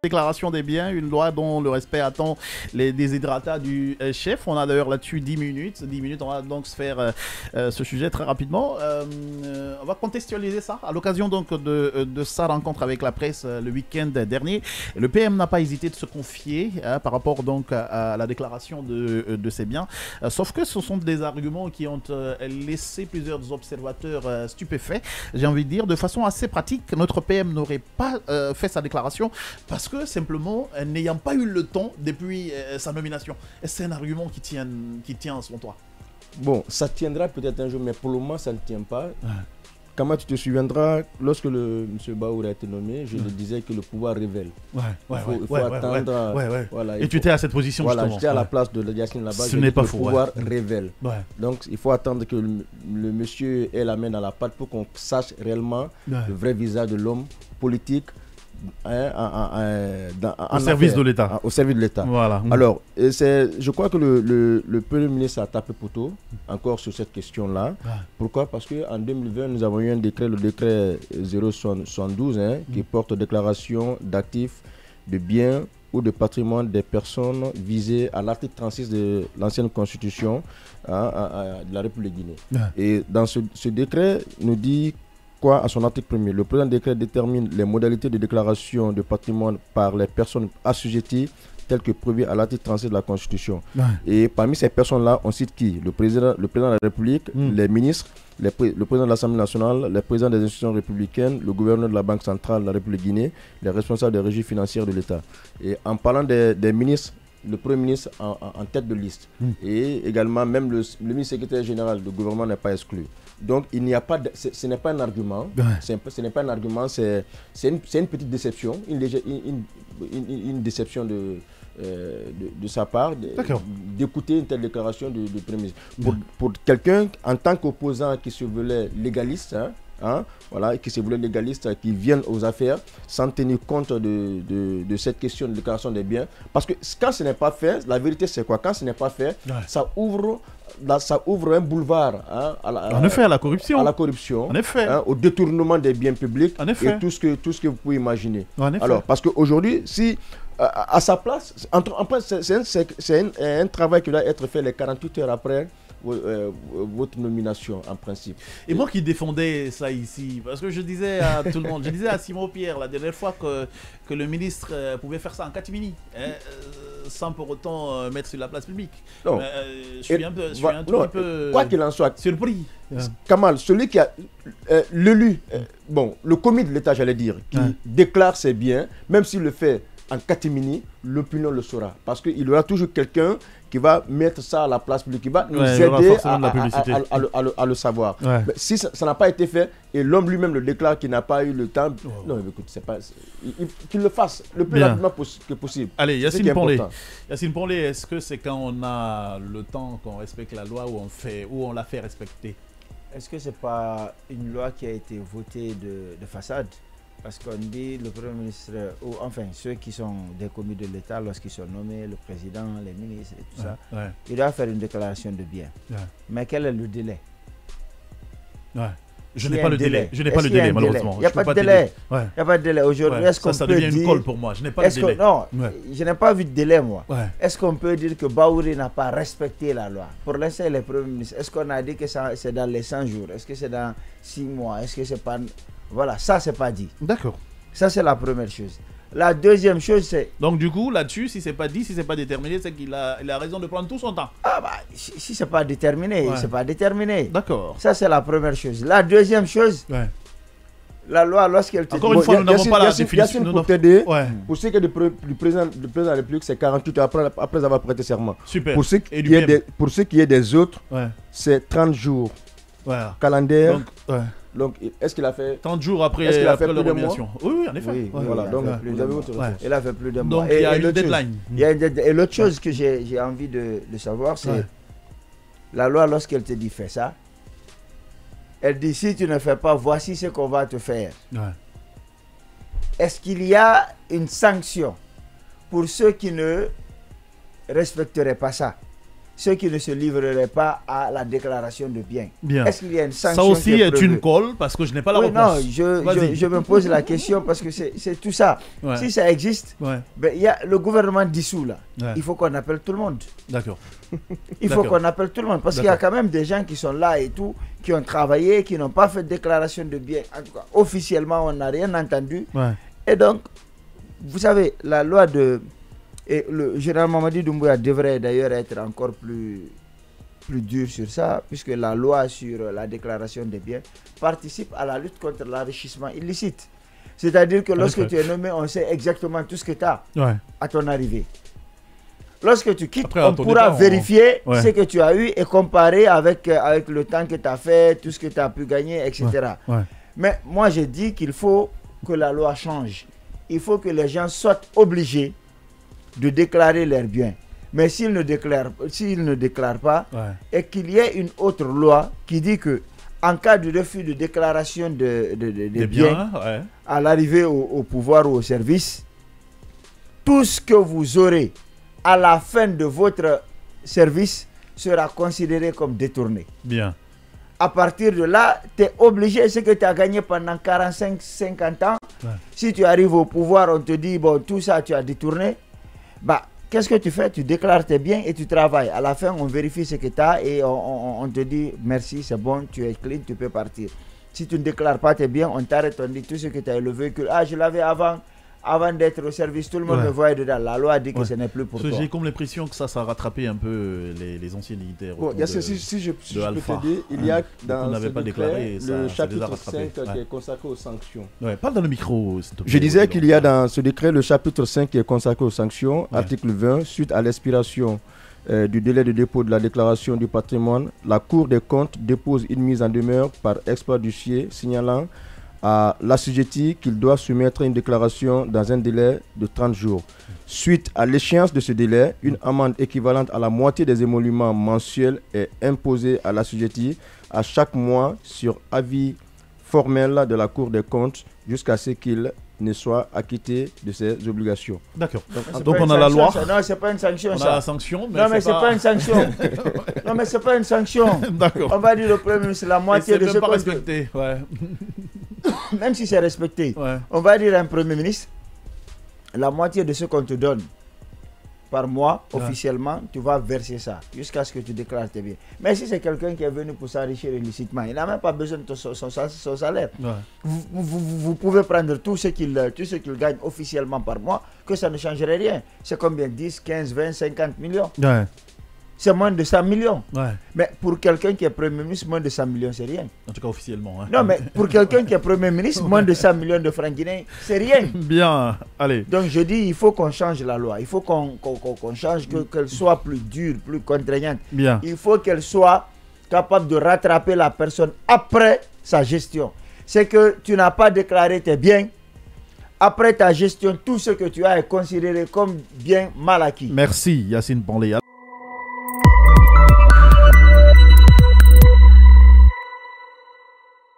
Déclaration des biens, une loi dont le respect attend les déshydratats du chef. On a d'ailleurs là-dessus 10 minutes. 10 minutes, on va donc se faire ce sujet très rapidement. On va contextualiser ça à l'occasion donc de sa rencontre avec la presse le week-end dernier. Le PM n'a pas hésité de se confier par rapport donc à la déclaration de ses biens. Sauf que ce sont des arguments qui ont laissé plusieurs observateurs stupéfaits. J'ai envie de dire, de façon assez pratique, notre PM n'aurait pas fait sa déclaration parce que simplement, n'ayant pas eu le temps depuis sa nomination. Est-ce que c'est un argument qui tient selon toi? Bon, ça tiendra peut-être un jour, mais pour le moment, ça ne tient pas. Comment tu te souviendras, lorsque M. Baour a été nommé, je le disais que le pouvoir révèle. Il faut attendre. Voilà, et tu étais à cette position justement. J'étais à la place de Yacine là-bas. Ce n'est pas faux. Le pouvoir révèle. Donc, il faut attendre que le monsieur ait la main dans la pâte pour qu'on sache réellement le vrai visage de l'homme politique. Au service de l'État. Au service de l'État. Voilà. Alors, je crois que le Premier ministre a tapé poteau encore sur cette question-là. Pourquoi? Parce qu'en 2020, nous avons eu un décret, le décret 072, qui porte déclaration d'actifs, de biens ou de patrimoine des personnes visées à l'article 36 de l'ancienne constitution de la République Guinée. Et dans ce décret, nous dit à son article 1er, le présent décret détermine les modalités de déclaration de patrimoine par les personnes assujetties telles que prévues à l'article 36 de la Constitution. Et parmi ces personnes-là, on cite qui? Le président de la République, les ministres, le président de l'Assemblée nationale, les présidents des institutions républicaines, le gouverneur de la Banque centrale de la République Guinée, les responsables des régies financières de l'État. Et en parlant des ministres, le Premier ministre en tête de liste. Et également, même le ministre secrétaire général du gouvernement n'est pas exclu. Donc, il n'y a pas ce n'est pas un argument. Ce n'est pas un argument, c'est une petite déception, une déception de sa part d'écouter une telle déclaration du Premier ministre. Pour quelqu'un, en tant qu'opposant qui se voulait légaliste, qui se voulait légaliste, qui viennent aux affaires sans tenir compte de cette question de déclaration des biens. Parce que quand ce n'est pas fait, la vérité c'est quoi? Quand ce n'est pas fait, ça ouvre un boulevard à la corruption. À la corruption, au détournement des biens publics et tout ce que vous pouvez imaginer. Alors, parce qu'aujourd'hui, si à sa place, c'est un travail qui doit être fait les 48 heures après votre nomination en principe. Et moi qui défendais ça ici, parce que je disais à tout le monde, je disais à Simon Pierre la dernière fois que le ministre pouvait faire ça en catimini, sans pour autant mettre sur la place publique. Non. Je suis un petit peu quoi qu'il en soit, surpris. Kamal, celui qui a l'élu, le commis de l'État, j'allais dire, qui déclare ses biens, même s'il le fait en catimini, l'opinion le saura. Parce qu'il y aura toujours quelqu'un qui va mettre ça à la place publique, qui va nous aider à le savoir. Mais si ça n'a pas été fait, et l'homme lui-même le déclare qu'il n'a pas eu le temps, non, écoute, qu'il le fasse le plus rapidement que possible. Allez, Yacine Ponlé, est-ce que c'est quand on a le temps qu'on respecte la loi ou on la fait respecter? Est-ce que ce n'est pas une loi qui a été votée de façade? Parce qu'on dit le Premier ministre, ou enfin ceux qui sont des commis de l'État, lorsqu'ils sont nommés, le président, les ministres et tout ça, ils doivent faire une déclaration de biens. Mais quel est le délai? Je n'ai pas le délai. Je n'ai pas le délai, malheureusement. Il n'y a pas de délai. Il n'y a pas de délai. Aujourd'hui, est-ce qu'on peut dire... Ça devient une colle pour moi. Je n'ai pas le délai. Non, je n'ai pas vu de délai, moi. Est-ce qu'on peut dire que Baouri n'a pas respecté la loi? Pour l'instant, il est Premier ministre. Est-ce qu'on a dit que c'est dans les 100 jours? Est-ce que c'est dans 6 mois? Est-ce que c'est pas... Voilà, ça, c'est pas dit. D'accord. Ça, c'est la première chose. La deuxième chose, c'est... Donc, du coup, là-dessus, si c'est pas dit, si c'est pas déterminé, c'est qu'il a raison de prendre tout son temps. Si c'est pas déterminé, c'est pas déterminé. D'accord. Ça, c'est la première chose. La deuxième chose, la loi, lorsqu'elle te Encore une fois, nous n'avons pas la définition. Pour t'aider, pour ce qui est du président de la République, c'est 48 heures après avoir prêté serment. Super. Pour ce qui est des autres, c'est 30 jours. Calendaire. Donc, est-ce qu'il a fait 30 jours après la nomination? Oui, en effet. Oui, voilà, donc vous avez autre chose. Il a fait plus de mois. Donc, il y a une deadline. Et l'autre chose que j'ai envie de savoir, c'est la loi, lorsqu'elle te dit fais ça, elle dit si tu ne fais pas, voici ce qu'on va te faire. Est-ce qu'il y a une sanction pour ceux qui ne respecteraient pas ça? ceux qui ne se livreraient pas à la déclaration de biens. Bien. Est-ce qu'il y a une sanction? Ça aussi qui est est prévue? une colle parce que je n'ai pas la Oui, réponse. non, je me pose la question parce que c'est tout ça. Ouais. Si ça existe, Ouais. ben, il y a le gouvernement dissous là. Ouais. Il faut qu'on appelle tout le monde. D'accord. Il faut D'accord. qu'on appelle tout le monde parce qu'il y a quand même des gens qui sont là et tout, qui ont travaillé, qui n'ont pas fait de déclaration de biens. En tout cas, officiellement, on n'a rien entendu. Ouais. Et donc, vous savez, la loi de... Et le général Mamadi Doumbouya devrait d'ailleurs être encore plus dur sur ça, puisque la loi sur la déclaration des biens participe à la lutte contre l'enrichissement illicite. C'est-à-dire que lorsque tu es nommé, on sait exactement tout ce que tu as Ouais. à ton arrivée. Lorsque tu quittes, Après, on à ton pourra départ, vérifier Ouais. ce que tu as eu et comparer avec le temps que tu as fait, tout ce que tu as pu gagner, etc. Ouais. Mais moi, j'ai dit qu'il faut que la loi change. Il faut que les gens soient obligés de déclarer leurs biens. Mais s'ils ne déclarent pas, Ouais. et qu'il y ait une autre loi qui dit que en cas de refus de déclaration des Des biens, ouais. à l'arrivée au pouvoir ou au service, tout ce que vous aurez à la fin de votre service sera considéré comme détourné. Bien. À partir de là, tu es obligé, ce que tu as gagné pendant 45-50 ans, Ouais. si tu arrives au pouvoir, on te dit, bon, tout ça, tu as détourné, bah, qu'est-ce que tu fais? Tu déclares tes biens et tu travailles. À la fin, on vérifie ce que tu as et on te dit, merci, c'est bon, tu es clean, tu peux partir. Si tu ne déclares pas tes biens, on t'arrête, on dit tout ce que tu as élevé, que je l'avais avant d'être au service, tout le monde Ouais. me voyait dedans. La loi dit que Ouais. ce n'est plus pour Parce que toi. j'ai comme l'impression que ça a rattrapé un peu les anciens militaires. Bon, autour Yassine, de- si je peux Alpha. t'aider, il y a on dans n'avait ce pas décret déclaré, ça- le ça les a chapitre rattrapés. 5 qui Ouais. est consacré aux sanctions. Ouais, parle dans le micro, s'il te plaît. Je disais qu'il y a dans ce décret le chapitre 5 qui est consacré aux sanctions, Ouais. article 20, suite à l'expiration du délai de dépôt de la déclaration du patrimoine, la Cour des comptes dépose une mise en demeure par exploit d'huissier signalant à l'assujetti qu'il doit soumettre une déclaration dans un délai de 30 jours. Suite à l'échéance de ce délai, une amende équivalente à la moitié des émoluments mensuels est imposée à l'assujetti à chaque mois sur avis formel de la Cour des comptes jusqu'à ce qu'il ne soit acquitté de ses obligations. D'accord. C'est Donc pas on une a la sanction, loi. ça. Non, c'est pas une sanction, On a ça. la sanction, mais Non, mais c'est pas une sanction. Non, mais c'est pas une sanction. D'accord. On va dire le Premier ministre, la Et moitié c'est de même ce pas qu'on respecté. Ouais. même si c'est respecté, Ouais. on va dire à un Premier ministre, la moitié de ce qu'on te donne par mois, Ouais. officiellement, tu vas verser ça, jusqu'à ce que tu déclares tes biens. Mais si c'est quelqu'un qui est venu pour s'enrichir illicitement, il n'a même pas besoin de son salaire. Ouais. Vous pouvez prendre tout ce qu'il gagne officiellement par mois, que ça ne changerait rien. C'est combien? 10, 15, 20, 50 millions. Ouais. C'est moins de 100 millions. Ouais. Mais pour quelqu'un qui est Premier ministre, moins de 100 millions, c'est rien. En tout cas officiellement. Hein. Non, mais pour quelqu'un qui est Premier ministre, moins de 100 millions de francs guinéens, c'est rien. Bien. Allez. Donc je dis, il faut qu'on change la loi. Il faut qu'on change, qu'elle soit plus dure, plus contraignante. Bien. Il faut qu'elle soit capable de rattraper la personne après sa gestion. C'est que tu n'as pas déclaré tes biens. Après ta gestion, tout ce que tu as est considéré comme bien mal acquis. Merci Yacine Panlé.